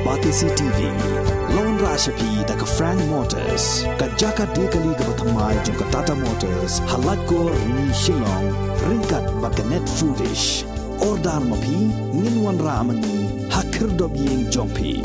Batisi TV, Lone Rashapi da ka Frank Motors, ka Jaka Dekali ka Batamai jong ka Tata Motors, Halat ko ni Shillong, ringkat ba ka Net Foodish, Ordar Mapi, Ninwan Ramani, Hakir Dobyeng Jongpi.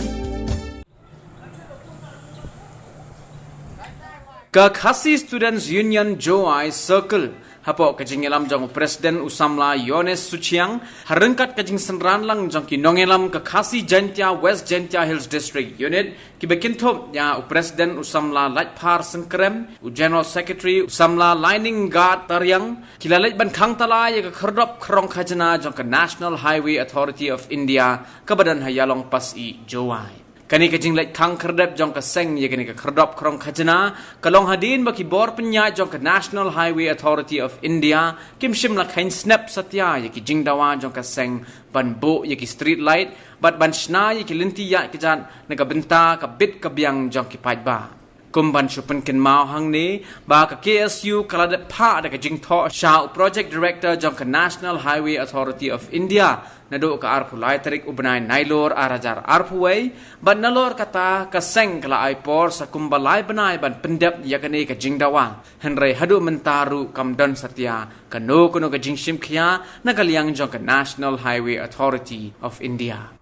Khasi Students Union Joai Circle hapo kajing elam jong Presiden Usamla Yones Suchiang harengkat kajing senran lang jong kinongelam Khasi Jantia West Jantia Hills District Unit kibekintop ya Presiden Usamla Lajpar Sengkrem General Secretary Usamla Lining Guard Taryang kilalaj ban khang tala ya kherdop krong khajana jong National Highway Authority of India kabadan hayalong pasi Joai. Kani kajing lek kang kerdep jong ka seng ye kani ka kerdop krong khajana kalong hadin baki bor penya jong ka National Highway Authority of India kim shim la khain snap satya ye ki jing dawa jong ka seng ban bo ye ki street light bat ban shna ye ki linti ya ki jan naga benta ka bit ka biang jong ki pait ba kumban chupan kin mau hang ni ba ka KSU kaladat pha da ka jing tho sha project director jong ka National Highway Authority of India nado ka arpu lai tarik ubnai nailor arajar arpuway ban nalor kata ka seng kala aipor sa kumbalai banai ban pendap yakane ka jingdawa henry hadu mentaru kamdon satya kano kuno ka jingshim khia nagaliang jong ka National Highway Authority of India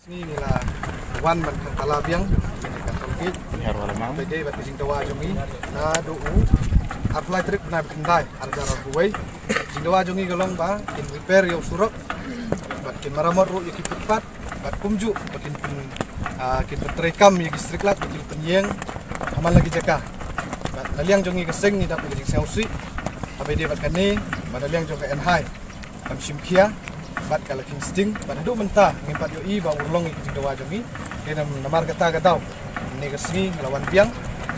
ni nila wan man kan talabiang kan tolkit herwala mau bede bat jingdawa jongi na do apply trip na bindai arajar arpuway jingdawa jongi galong ba in repair yo surok bat kin maramot ro yaki putpat bat kumju bakin kin petrekam yaki striklat bakin penyeng aman lagi jaka bat daliang jongi keseng ni dapat jadi sausi abe dia bat kani bat daliang jongi enhai am simkia bat kala king sting bat du mentah ngimpat yo i ba urlong yaki jingdawa jongi dia namar kata gadau ni kesni lawan piang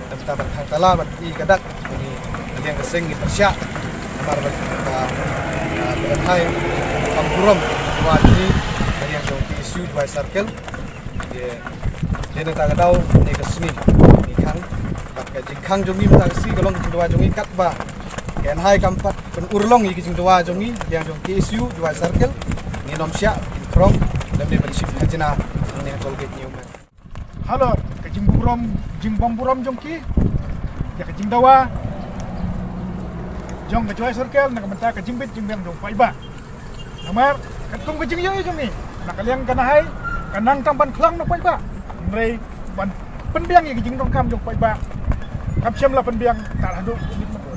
dan tabat tala bat i gadak ni daliang keseng ni persya namar bat enhai Kampuram buat ini dari yang jauh isu by circle dia nak tahu ni kesini ni kang pakai jingkang jongi mentang si kalau kedua jongi kat ba kan hai kampat penurlong iki jing dua jongi yang jong isu by circle ni nom sya krong dan dia bersih kajina ni tol gate ni halo ke jing bamburam jongki ya ke jing dawa jong ke joy circle nak mentang ke jimbit jimbang jong paiba Namar, katung kejing yo jong ni. Nakaliang kanahai, kanang tamban klang no pai ba. Mrei ban penbiang ye kejing dong kam jong pai ba. Kapsiam la penbiang tak hadu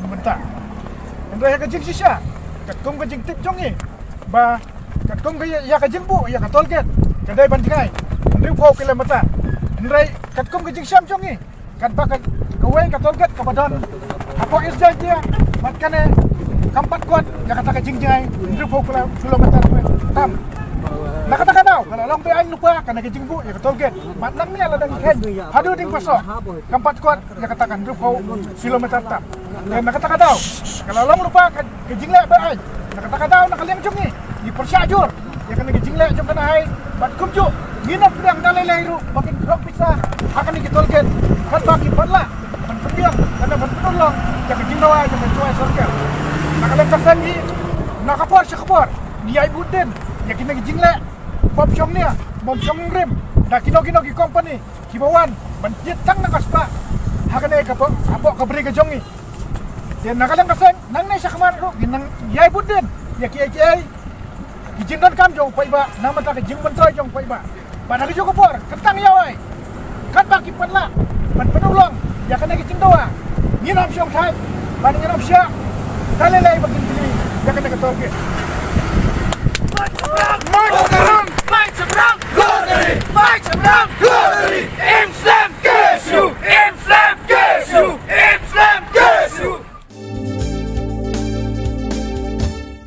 mentah. Mrei kejing sisa. Katung kejing tip jong ni. Ba katung ke ya kejing bu ya katol get. Kadai ban tingai. Mrei pau kilometer. Mrei katung kejing siam jong ni. Kan pakai kawai katol get kabadan. Apa isja dia? Matkane kampat kuat ya kata kejing jai ndru pau kilometer tam nak kata kadau kalau long pe ain lupa kana kejing bu ya ketol get mat nang ni ala dang ken hadu ding pasok kampat kuat ya katakan ndru pau kilometer tam dan nak kata kadau kalau long lupa kejing le be ain nak kata kadau nak kaliang jong ni di persyajur ya kana kejing le jong kana hai bat kumju nginap yang dalai ru makin drop pisah akan ni ketol get kan bagi padla ban pendiam kana ban penolong ya kejing dawa ya mencuai surga Nakalang kasan ni nakapor siya kapor ni ay budin ya kina jingle bom syong niya bom syong rim da kino ki company kibawan banjit tang nakaspa hakane ka apo ka beri ka jongi dan nakalang kasan nang na siya kamar ro ginang yay budin ya ki ay kijindan kam jong paiba nama ta ka jing bentoy jong paiba pada ki kapor ketang yawai kat baki padla ban penulong ya kana ki jingdawa nginam syong thai ban nginam syong Talilay magigili, yakin na katolke. Fight some round! Fight some round! Glory! Fight some round! Glory! Aim